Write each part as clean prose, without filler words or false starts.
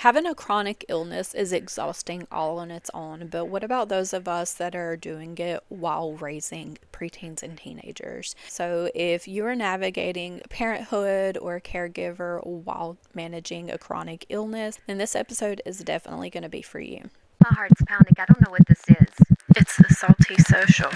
Having a chronic illness is exhausting all on its own, but what about those of us that are doing it while raising preteens and teenagers? So, if you're navigating parenthood or a caregiver while managing a chronic illness, then this episode is definitely going to be for you. My heart's pounding. I don't know what this is. It's the Salty Social.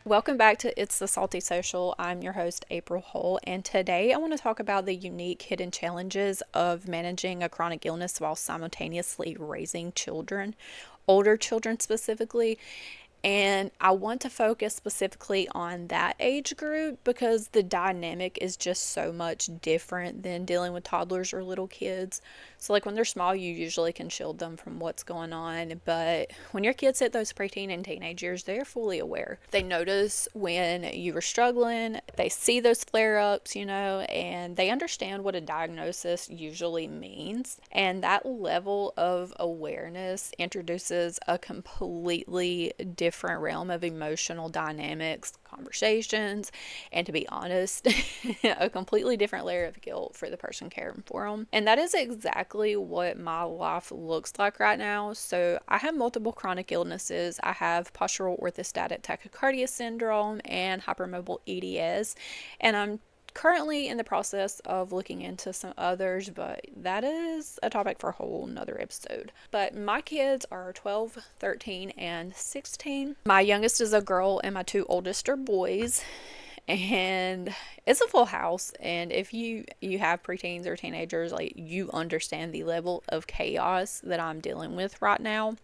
Welcome back to It's the Salty Social. I'm your host, April Hull, and today I want to talk about the unique hidden challenges of managing a chronic illness while simultaneously raising children, older children specifically. And I want to focus specifically on that age group because the dynamic is just so much different than dealing with toddlers or little kids. So, like when they're small, you usually can shield them from what's going on. But when your kids hit those preteen and teenage years, they're fully aware. They notice when you were struggling, they see those flare ups, and they understand what a diagnosis usually means. And that level of awareness introduces a completely different realm of emotional dynamics, conversations, and to be honest, a completely different layer of guilt for the person caring for them. And that is exactly what my life looks like right now. So I have multiple chronic illnesses. I have postural orthostatic tachycardia syndrome and hypermobile EDS, and I'm currently in the process of looking into some others, but that is a topic for a whole nother episode. But my kids are 12, 13, and 16. My youngest is a girl and my two oldest are boys. And it's a full house, and if you have preteens or teenagers, like, you understand the level of chaos that I'm dealing with right now.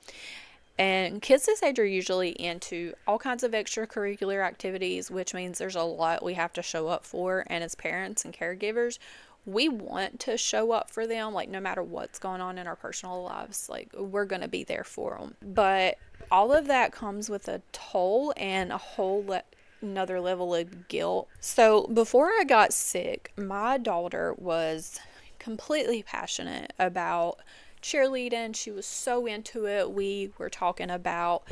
And kids this age are usually into all kinds of extracurricular activities, which means there's a lot we have to show up for. And as parents and caregivers, we want to show up for them, like, no matter what's going on in our personal lives, like, we're going to be there for them. But all of that comes with a toll and a whole another level of guilt. So before I got sick, my daughter was completely passionate about cheerleading. She was so into it. We were talking about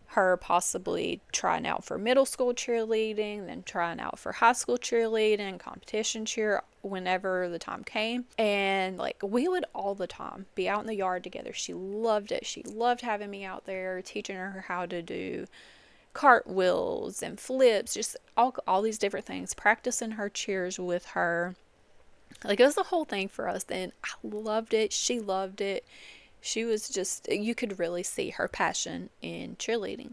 her possibly trying out for middle school cheerleading, then trying out for high school cheerleading, competition cheer whenever the time came. And like, we would all the time be out in the yard together. She loved it. She loved having me out there, teaching her how to do cartwheels and flips, just all these different things, practicing her cheers with her. Like, it was the whole thing for us. Then I loved it. She loved it. She was just, you could really see her passion in cheerleading.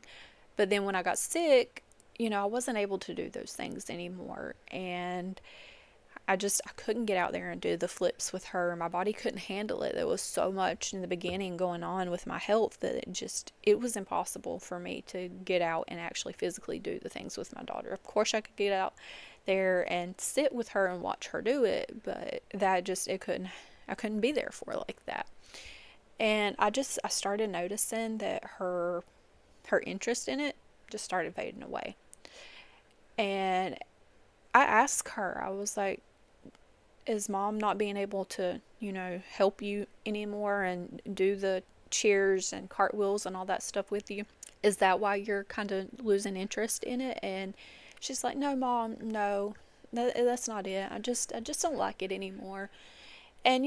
But then when I got sick, I wasn't able to do those things anymore. And I couldn't get out there and do the flips with her. My body couldn't handle it. There was so much in the beginning going on with my health that it was impossible for me to get out and actually physically do the things with my daughter. Of course, I could get out there and sit with her and watch her do it, but I couldn't be there for her like that. And I started noticing that her interest in it just started fading away. And I asked her, I was like, is mom not being able to, help you anymore and do the cheers and cartwheels and all that stuff with you? Is that why you're kind of losing interest in it? And she's like, no, mom, no, that's not it. I just don't like it anymore. And,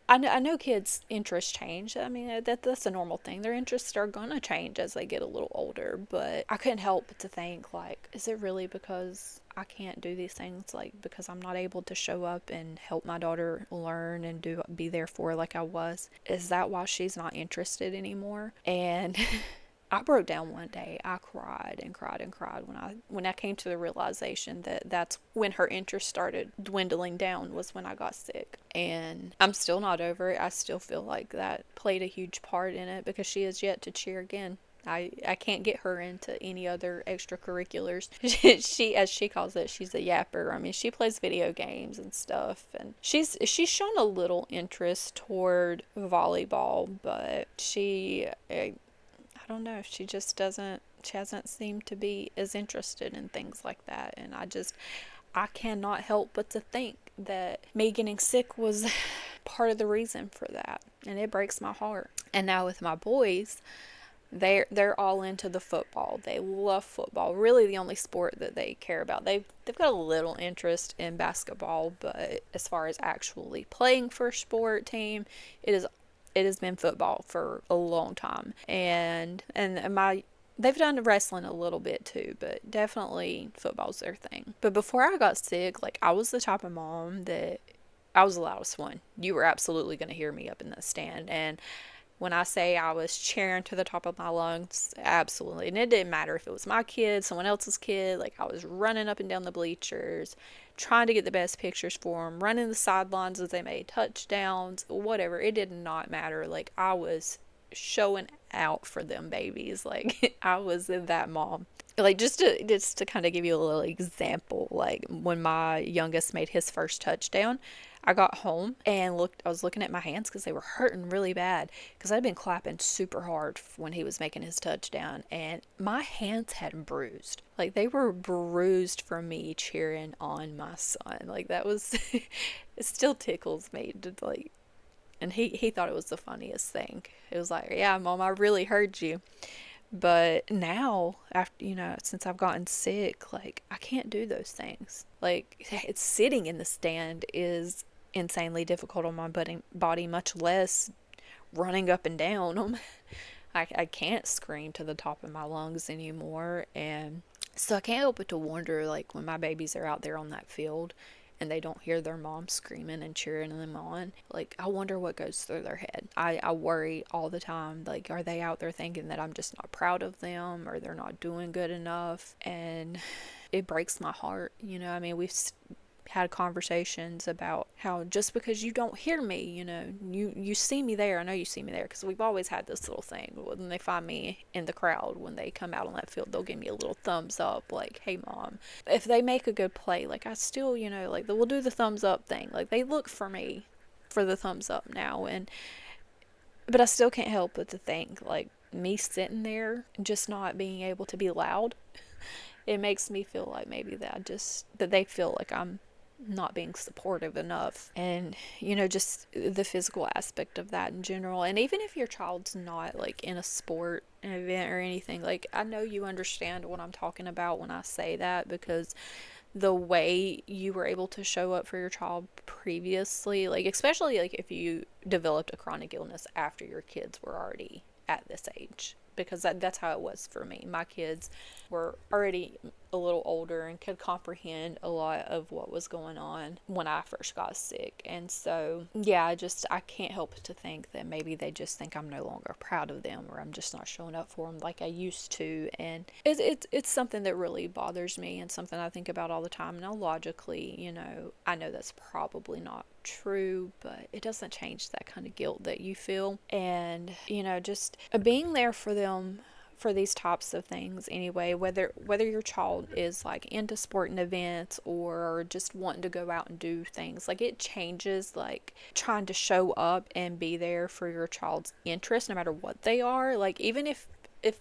I know kids' interests change. I mean, that's a normal thing. Their interests are going to change as they get a little older. But I couldn't help but to think, like, is it really because I can't do these things? Like, because I'm not able to show up and help my daughter learn and be there for her like I was? Is that why she's not interested anymore? And I broke down one day. I cried and cried and cried when I came to the realization that that's when her interest started dwindling down, was when I got sick. And I'm still not over it. I still feel like that played a huge part in it because she has yet to cheer again. I can't get her into any other extracurriculars. She, as she calls it, she's a yapper. I mean, she plays video games and stuff, and she's shown a little interest toward volleyball, but I don't know, she hasn't seemed to be as interested in things like that. And I cannot help but to think that me getting sick was part of the reason for that. And it breaks my heart. And now with my boys, They're all into the football. They love football. Really, the only sport that they care about. They've got a little interest in basketball, but as far as actually playing for a sport team, it is it has been football for a long time. And my they've done wrestling a little bit too, but definitely football's their thing. But before I got sick, like I was the type of mom that I was the loudest one. You were absolutely going to hear me up in the stand. And when I say I was cheering to the top of my lungs, absolutely. And it didn't matter if it was my kid, someone else's kid. Like I was running up and down the bleachers, trying to get the best pictures for them, running the sidelines as they made touchdowns, whatever. It did not matter. Like I was showing out for them babies. Like I was that mom. Like just to kind of give you a little example, like when my youngest made his first touchdown, I got home and looked. I was looking at my hands because they were hurting really bad because I'd been clapping super hard when he was making his touchdown, and my hands had bruised. Like they were bruised from me cheering on my son. Like that was, it still tickles me to like. And he thought it was the funniest thing. It was like, yeah, mom, I really heard you. But now, after, since I've gotten sick, like, I can't do those things. Like, it's sitting in the stand is insanely difficult on my body, much less running up and down them. I can't scream to the top of my lungs anymore. And so I can't help but to wonder, like, when my babies are out there on that field and they don't hear their mom screaming and cheering them on, like, I wonder what goes through their head. I worry all the time, like, are they out there thinking that I'm just not proud of them or they're not doing good enough? And it breaks my heart. I mean, we've had conversations about how just because you don't hear me, you see me there. I know you see me there because we've always had this little thing. When they find me in the crowd, when they come out on that field, they'll give me a little thumbs up, like, hey, mom. If they make a good play, like, I still, like, we'll do the thumbs up thing. Like, they look for me for the thumbs up now. But I still can't help but to think, like, me sitting there just not being able to be loud, it makes me feel like maybe that they feel like I'm not being supportive enough. And just the physical aspect of that in general. And even if your child's not like in a sport, an event or anything, like I know you understand what I'm talking about when I say that, because the way you were able to show up for your child previously, like especially like if you developed a chronic illness after your kids were already at this age, because that's how it was for me. My kids were already a little older and could comprehend a lot of what was going on when I first got sick. And so, yeah, I can't help to think that maybe they just think I'm no longer proud of them, or I'm just not showing up for them like I used to. And it's something that really bothers me and something I think about all the time. Now, logically, I know that's probably not true, but it doesn't change that kind of guilt that you feel. And, just being there for them for these types of things anyway, whether your child is like into sporting events or just wanting to go out and do things, like it changes, like trying to show up and be there for your child's interest no matter what they are. Like even if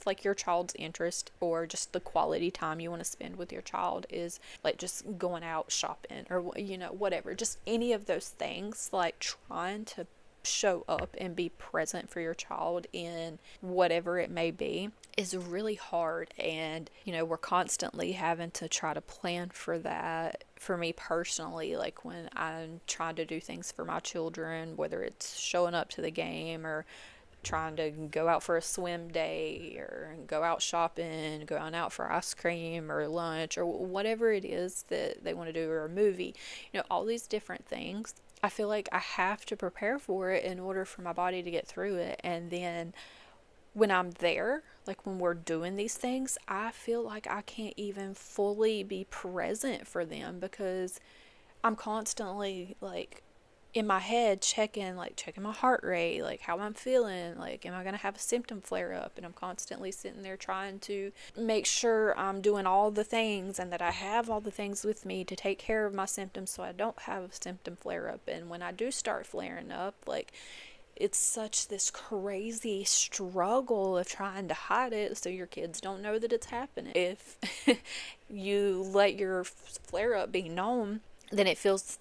like your child's interest or just the quality time you want to spend with your child is like just going out shopping or whatever, just any of those things, like trying to show up and be present for your child in whatever it may be is really hard. And we're constantly having to try to plan for that. For me personally, like when I'm trying to do things for my children, whether it's showing up to the game or trying to go out for a swim day or go out shopping, going out for ice cream or lunch or whatever it is that they want to do, or a movie, all these different things. I feel like I have to prepare for it in order for my body to get through it. And then when I'm there, like when we're doing these things, I feel like I can't even fully be present for them because I'm constantly like in my head checking my heart rate, like how I'm feeling, like am I going to have a symptom flare up? And I'm constantly sitting there trying to make sure I'm doing all the things and that I have all the things with me to take care of my symptoms so I don't have a symptom flare up. And when I do start flaring up, like it's such this crazy struggle of trying to hide it so your kids don't know that it's happening. If you let your flare up be known, then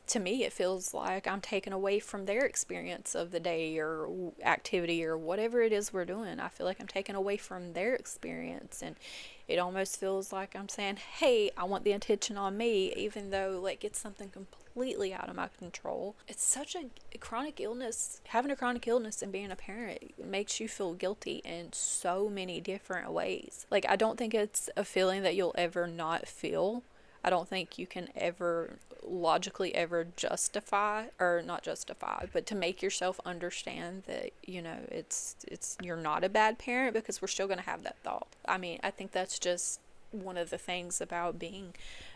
to me, it feels like I'm taking away from their experience of the day or activity or whatever it is we're doing. I feel like I'm taking away from their experience, and it almost feels like I'm saying, hey, I want the attention on me, even though like it's something completely out of my control. It's such a chronic illness. Having a chronic illness and being a parent makes you feel guilty in so many different ways. Like, I don't think it's a feeling that you'll ever not feel. I don't think you can ever logically ever justify, or not justify, but to make yourself understand that, it's you're not a bad parent, because we're still going to have that thought. I mean, I think that's just one of the things about being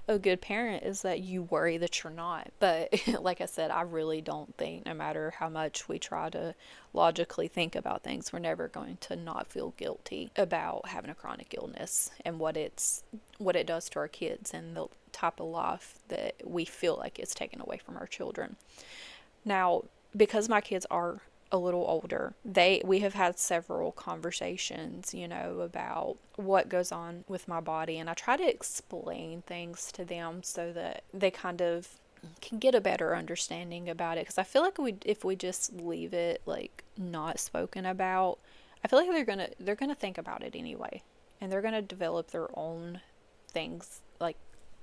a good parent, is that you worry that you're not. But like I said, I really don't think, no matter how much we try to logically think about things, we're never going to not feel guilty about having a chronic illness and what it does to our kids and the type of life that we feel like it's taken away from our children. Now, because my kids are a little older, we have had several conversations, about what goes on with my body, and I try to explain things to them so that they kind of can get a better understanding about it, because I feel like if we just leave it like not spoken about, I feel like they're going to think about it anyway, and they're going to develop their own things, like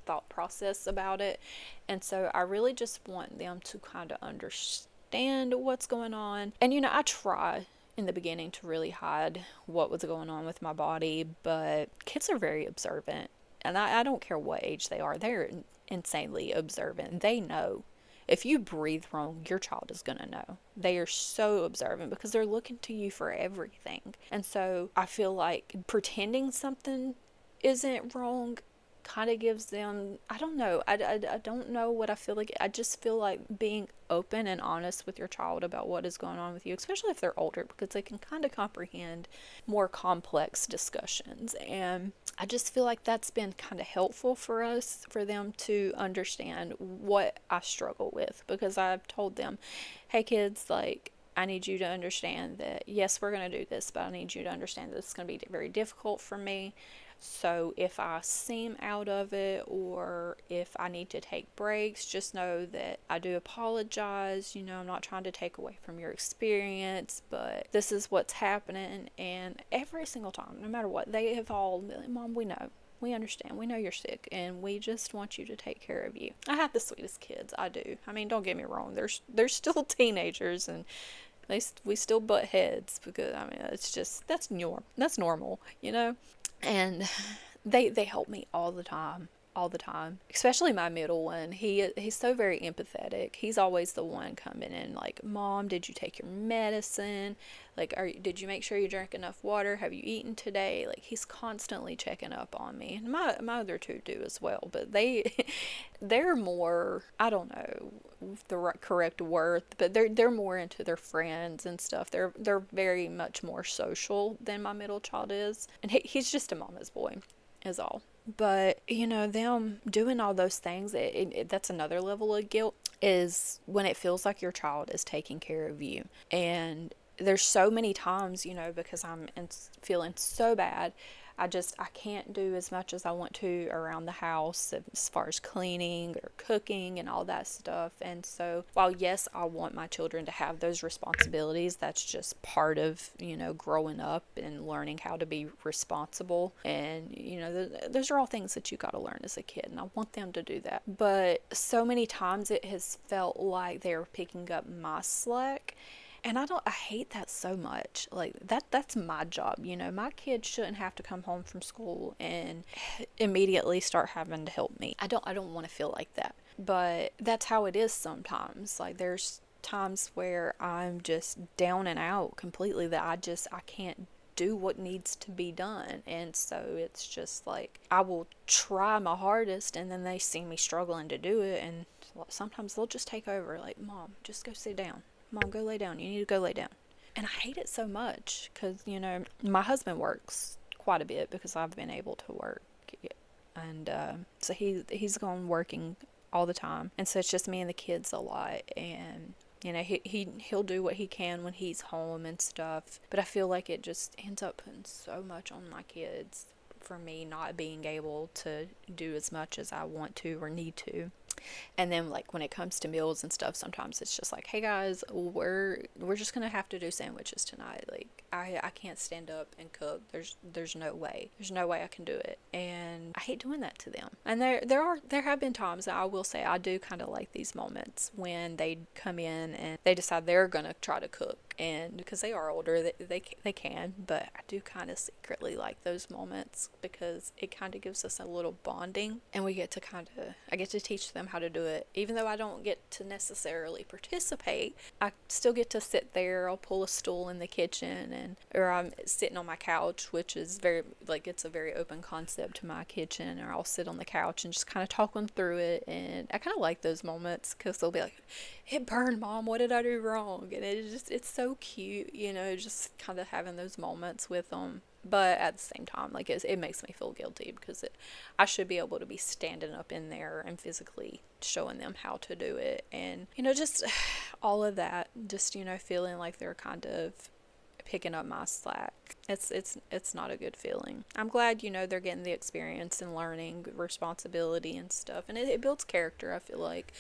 thought process about it. And so I really just want them to kind of understand what's going on. And I try in the beginning to really hide what was going on with my body, but kids are very observant. And I don't care what age they are, they're insanely observant. They know. If you breathe wrong, your child is going to know. They are so observant because they're looking to you for everything. And so I feel like pretending something isn't wrong kind of gives them, I don't know, I don't know what I feel like. I just feel like being open and honest with your child about what is going on with you, especially if they're older, because they can kind of comprehend more complex discussions. And I just feel like that's been kind of helpful for them to understand what I struggle with, because I've told them, hey kids, like, I need you to understand that, yes, we're going to do this, but I need you to understand that it's going to be very difficult for me. So if I seem out of it, or if I need to take breaks, just know that I do apologize. I'm not trying to take away from your experience, but this is what's happening. And every single time, no matter what, they have all been like, Mom, we know. We understand. We know you're sick, and we just want you to take care of you. I have the sweetest kids. I do. I mean, don't get me wrong. They're still teenagers, and we still butt heads, because I mean, it's just that's normal. And they help me all the time, especially my middle one. He's so very empathetic. He's always the one coming in like, Mom, did you take your medicine? Like, did you make sure you drank enough water? Have you eaten today? Like, he's constantly checking up on me, and my other two do as well. But they're more, I don't know the correct word, but they're more into their friends and stuff. They're very much more social than my middle child is, and he's just a mama's boy, is all. But them doing all those things, that's another level of guilt, is when it feels like your child is taking care of you. And there's so many times, because feeling so bad, I can't do as much as I want to around the house as far as cleaning or cooking and all that stuff. And so while yes, I want my children to have those responsibilities, that's just part of, growing up and learning how to be responsible. And, those are all things that you got to learn as a kid. And I want them to do that. But so many times it has felt like they're picking up my slack. And I hate that so much. Like, that's my job. My kids shouldn't have to come home from school and immediately start having to help me. I don't want to feel like that. But that's how it is sometimes. Like, there's times where I'm just down and out completely, that I can't do what needs to be done. And so it's just like, I will try my hardest, and then they see me struggling to do it, and sometimes they'll just take over, like, Mom, just go sit down. Mom, go lay down. You need to go lay down. And I hate it so much because, my husband works quite a bit because I've been able to work. And so he's gone working all the time. And so it's just me and the kids a lot. And, he'll do what he can when he's home and stuff. But I feel like it just ends up putting so much on my kids for me not being able to do as much as I want to or need to. And then like when it comes to meals and stuff, sometimes it's just like, hey guys, we're just gonna have to do sandwiches tonight. Like I can't stand up and cook. There's no way. There's no way I can do it. And I hate doing that to them. And there have been times that I will say I do kind of like these moments when they come in and they decide they're gonna try to cook. And because they are older, they can, but I do kind of secretly like those moments because it kind of gives us a little bonding, and we get to I get to teach them how to do it. Even though I don't get to necessarily participate, I still get to sit there. I'll pull a stool in the kitchen, or I'm sitting on my couch, which is very, like, it's a very open concept to my kitchen, or I'll sit on the couch and just kind of talk them through it. And I kind of like those moments because they'll be like, it burned, Mom, what did I do wrong? And it's so cute, just kind of having those moments with them. But at the same time, like, it makes me feel guilty because I should be able to be standing up in there and physically showing them how to do it. And, just all of that, just, feeling like they're kind of picking up my slack. It's not a good feeling. I'm glad, they're getting the experience and learning responsibility and stuff. And it builds character, I feel like.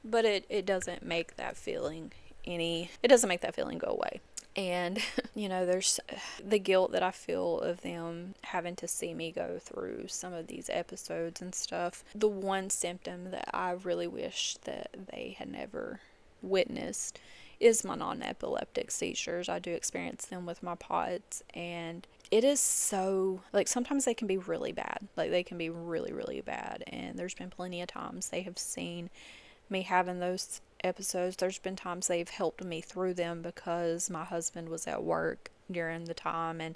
But it doesn't make that feeling it doesn't make that feeling go away. And, there's the guilt that I feel of them having to see me go through some of these episodes and stuff. The one symptom that I really wish that they had never witnessed is my non-epileptic seizures. I do experience them with my POTS, and it is so, like, sometimes they can be really bad. Like, they can be really, really bad. And there's been plenty of times they have seen me having those episodes. There's been times they've helped me through them because my husband was at work during the time, and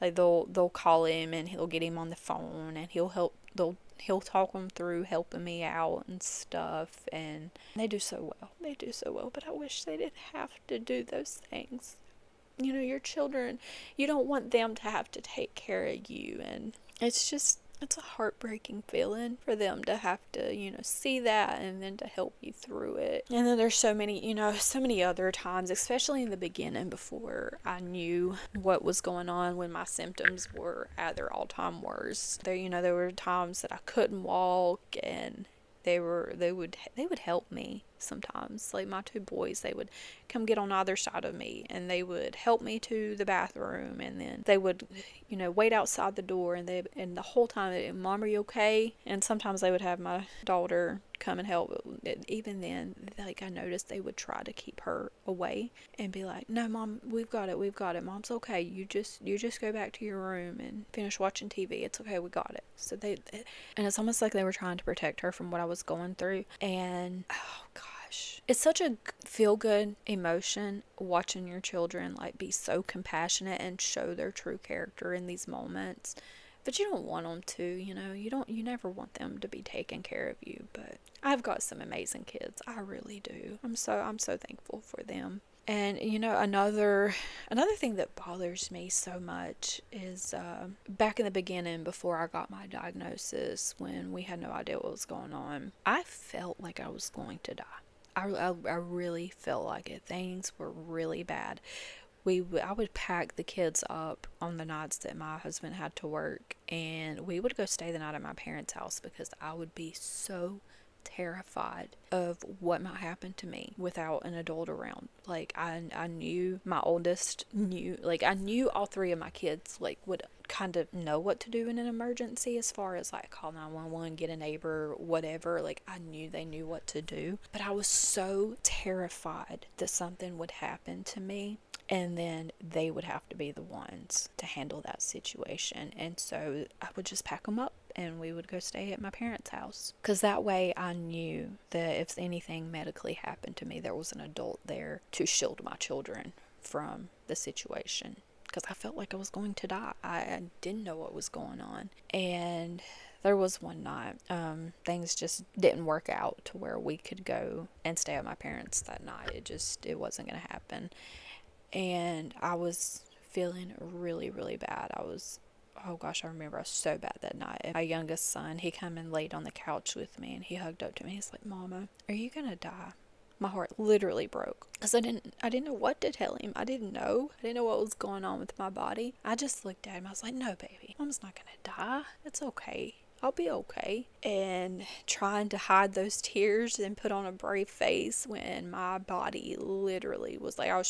like they'll call him and he'll get him on the phone and he'll talk them through helping me out and stuff. And they do so well. They do so well, but I wish they didn't have to do those things. Your children, you don't want them to have to take care of you, and it's a heartbreaking feeling for them to have to, see that and then to help you through it. And then there's so many other times, especially in the beginning before I knew what was going on, when my symptoms were at their all-time worst. There were times that I couldn't walk, and they would help me sometimes. Like, my two boys, they would come get on either side of me and they would help me to the bathroom, and then they would wait outside the door, and the whole time, Mom, are you okay? And sometimes they would have my daughter come and help. Even then, like, I noticed they would try to keep her away and be like, no, Mom, we've got it, Mom's okay, you just go back to your room and finish watching TV, it's okay, we got it. So and it's almost like they were trying to protect her from what I was going through. And oh gosh, it's such a feel good emotion watching your children like be so compassionate and show their true character in these moments. But you don't want them to, you never want them to be taking care of you. But I've got some amazing kids. I really do. I'm so thankful for them. And another thing that bothers me so much is back in the beginning, before I got my diagnosis, when we had no idea what was going on, I felt like I was going to die. I really felt like it. Things were really bad. I would pack the kids up on the nights that my husband had to work, and we would go stay the night at my parents' house because I would be so terrified of what might happen to me without an adult around. Like, I knew my oldest knew, like, I knew all three of my kids, like, would kind of know what to do in an emergency, as far as like call 911, get a neighbor, whatever. Like, I knew they knew what to do, but I was so terrified that something would happen to me, and then they would have to be the ones to handle that situation. And so I would just pack them up and we would go stay at my parents' house, because that way I knew that if anything medically happened to me, there was an adult there to shield my children from the situation, because I felt like I was going to die. I didn't know what was going on. And there was one night, things just didn't work out to where we could go and stay at my parents that night. It wasn't going to happen. And I was feeling really, really bad. Oh gosh, I remember I was so bad that night. My youngest son, he came and laid on the couch with me, and he hugged up to me. He's like, Mama, are you going to die? My heart literally broke, because I didn't know what to tell him. I didn't know what was going on with my body. I just looked at him. I was like, no, baby, Mom's not going to die. It's okay. I'll be okay. And trying to hide those tears and put on a brave face when my body literally was like, I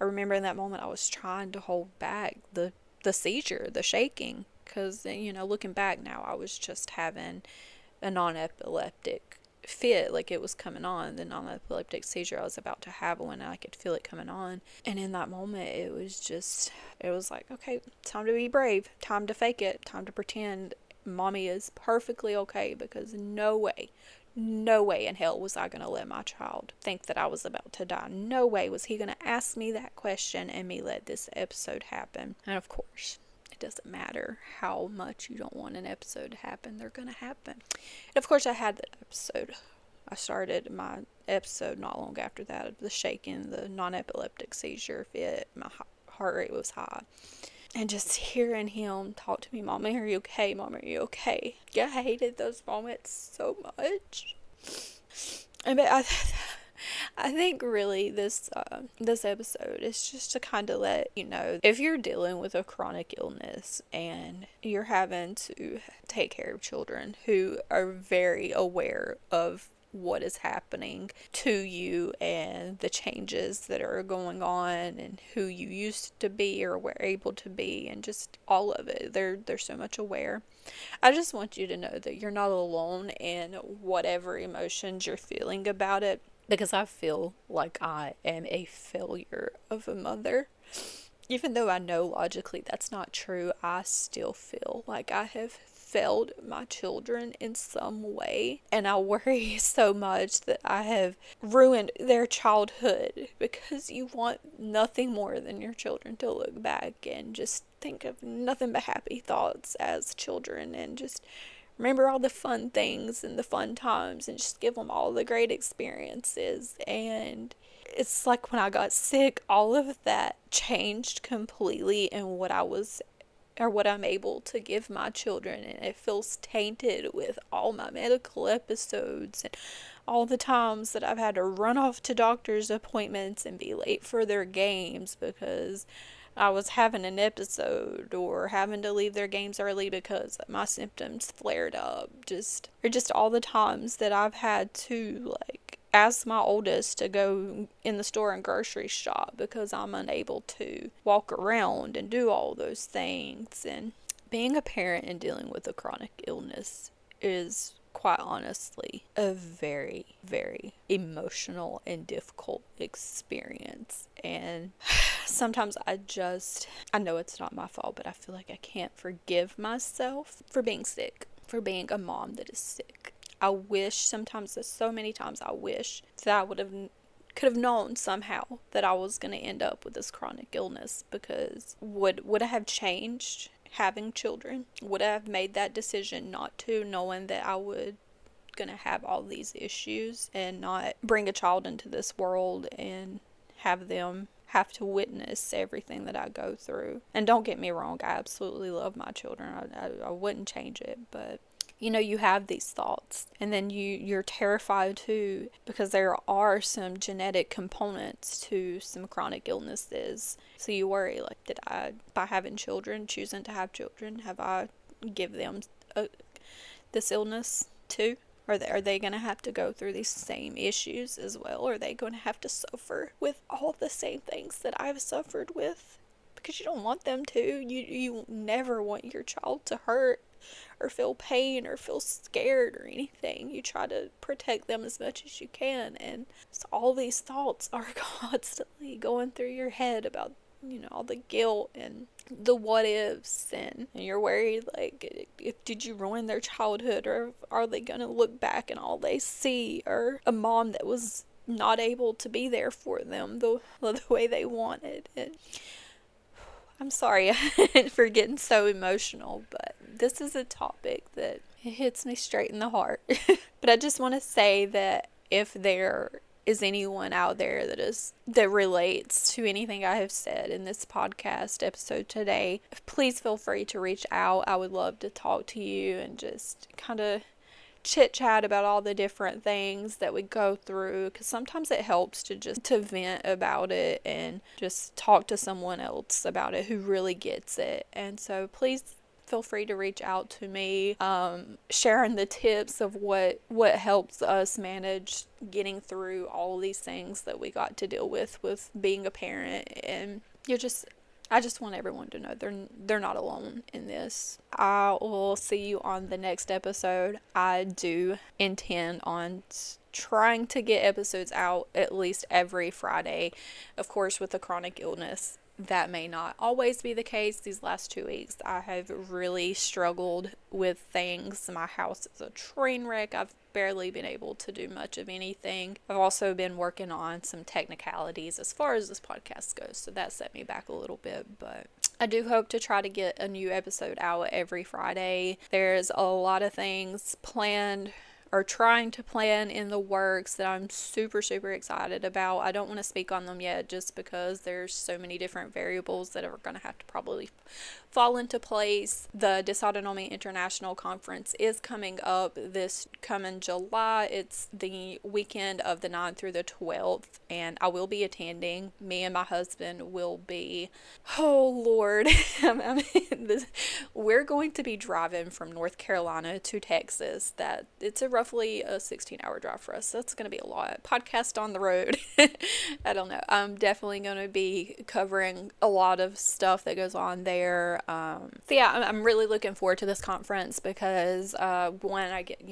remember in that moment I was trying to hold back the seizure, the shaking. Because, looking back now, I was just having a non-epileptic fit, like it was coming on, the non-epileptic seizure I was about to have when I could feel it coming on. And in that moment, it was like, okay, time to be brave, time to fake it, time to pretend mommy is perfectly okay, because no way in hell was I going to let my child think that I was about to die. No way was he going to ask me that question and me let this episode happen. And of course, it doesn't matter how much you don't want an episode to happen, they're going to happen. And of course, I had that episode. I started my episode not long after that, the shaking, the non-epileptic seizure fit. My heart rate was high. And just hearing him talk to me, Mama, are you okay? Mama, are you okay? I hated those moments so much. I think really this episode is just to kind of let you know, if you're dealing with a chronic illness and you're having to take care of children who are very aware of what is happening to you and the changes that are going on and who you used to be or were able to be and just all of it. They're so much aware. I just want you to know that you're not alone in whatever emotions you're feeling about it, because I feel like I am a failure of a mother. Even though I know logically that's not true, I still feel like I have failed my children in some way. And I worry so much that I have ruined their childhood, because you want nothing more than your children to look back and just think of nothing but happy thoughts as children, and just remember all the fun things and the fun times and just give them all the great experiences. And it's like when I got sick, all of that changed completely in what I was, or what I'm able to give my children, and it feels tainted with all my medical episodes and all the times that I've had to run off to doctor's appointments and be late for their games because I was having an episode, or having to leave their games early because my symptoms flared up. Just all the times that I've had to, like, ask my oldest to go in the store and grocery shop because I'm unable to walk around and do all those things. And being a parent and dealing with a chronic illness is, quite honestly, a very, very emotional and difficult experience. And sometimes I know it's not my fault, but I feel like I can't forgive myself for being sick, for being a mom that is sick. I wish sometimes, so many times, I wish that I could have known somehow that I was going to end up with this chronic illness, because would I have changed having children? Would I have made that decision not to, knowing that I would going to have all these issues and not bring a child into this world and have them have to witness everything that I go through? And don't get me wrong, I absolutely love my children. I wouldn't change it, but you have these thoughts, and then you're terrified too, because there are some genetic components to some chronic illnesses. So you worry, like, by having children, choosing to have children, have I give them this illness too? Are they going to have to go through these same issues as well? Are they going to have to suffer with all the same things that I've suffered with? Because you don't want them to. You never want your child to hurt or feel pain or feel scared or anything. You try to protect them as much as you can. And so all these thoughts are constantly going through your head about, all the guilt and the what ifs, and you're worried, like, did you ruin their childhood, or are they going to look back and all they see are a mom that was not able to be there for them the way they wanted. And I'm sorry for getting so emotional, but this is a topic that it hits me straight in the heart. But I just want to say that if there is anyone out there that relates to anything I have said in this podcast episode today, please feel free to reach out. I would love to talk to you and just kind of chit chat about all the different things that we go through, because sometimes it helps to vent about it and just talk to someone else about it who really gets it. And so please feel free to reach out to me, sharing the tips of what helps us manage getting through all of these things that we got to deal with being a parent. And I just want everyone to know they're not alone in this. I will see you on the next episode. I do intend on trying to get episodes out at least every Friday. Of course, with the chronic illness, that may not always be the case. These last 2 weeks, I have really struggled with things. My house is a train wreck. I've barely been able to do much of anything. I've also been working on some technicalities as far as this podcast goes, so that set me back a little bit, but I do hope to try to get a new episode out every Friday. There's a lot of things planned or trying to plan in the works that I'm super, super excited about. I don't want to speak on them yet just because there's so many different variables that are going to have to probably fall into place. The Dysautonomy International Conference is coming up this coming July. It's the weekend of the 9th through the 12th, and I will be attending. Me and my husband will be, oh Lord, we're going to be driving from North Carolina to Texas. It's roughly a 16-hour drive for us. That's going to be a lot. Podcast on the road. I don't know. I'm definitely going to be covering a lot of stuff that goes on there. So yeah, I'm really looking forward to this conference because when I get,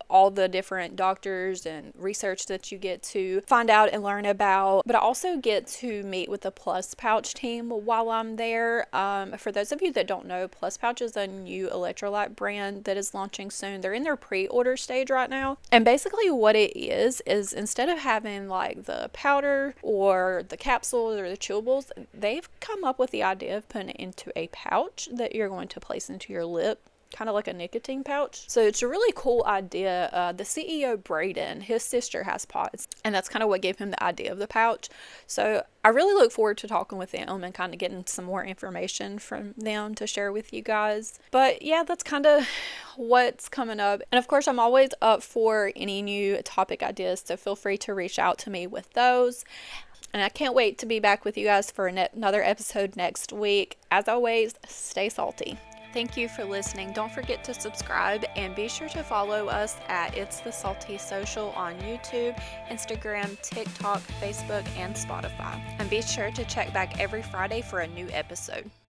all the different doctors and research that you get to find out and learn about, but I also get to meet with the Plus Pouch team while I'm there. For those of you that don't know, Plus Pouch is a new electrolyte brand that is launching soon. They're in their pre-order stage right now, and basically what it is instead of having like the powder or the capsules or the chewables, they've come up with the idea of putting it into a pouch that you're going to place into your lip, kind of like a nicotine pouch. So it's a really cool idea. The CEO, Braden, his sister has POTS, and that's kind of what gave him the idea of the pouch. So I really look forward to talking with them and kind of getting some more information from them to share with you guys. But yeah, that's kind of what's coming up. And of course, I'm always up for any new topic ideas, so feel free to reach out to me with those. And I can't wait to be back with you guys for another episode next week. As always, stay salty. Thank you for listening. Don't forget to subscribe and be sure to follow us at It's the Salty Social on YouTube, Instagram, TikTok, Facebook, and Spotify. And be sure to check back every Friday for a new episode.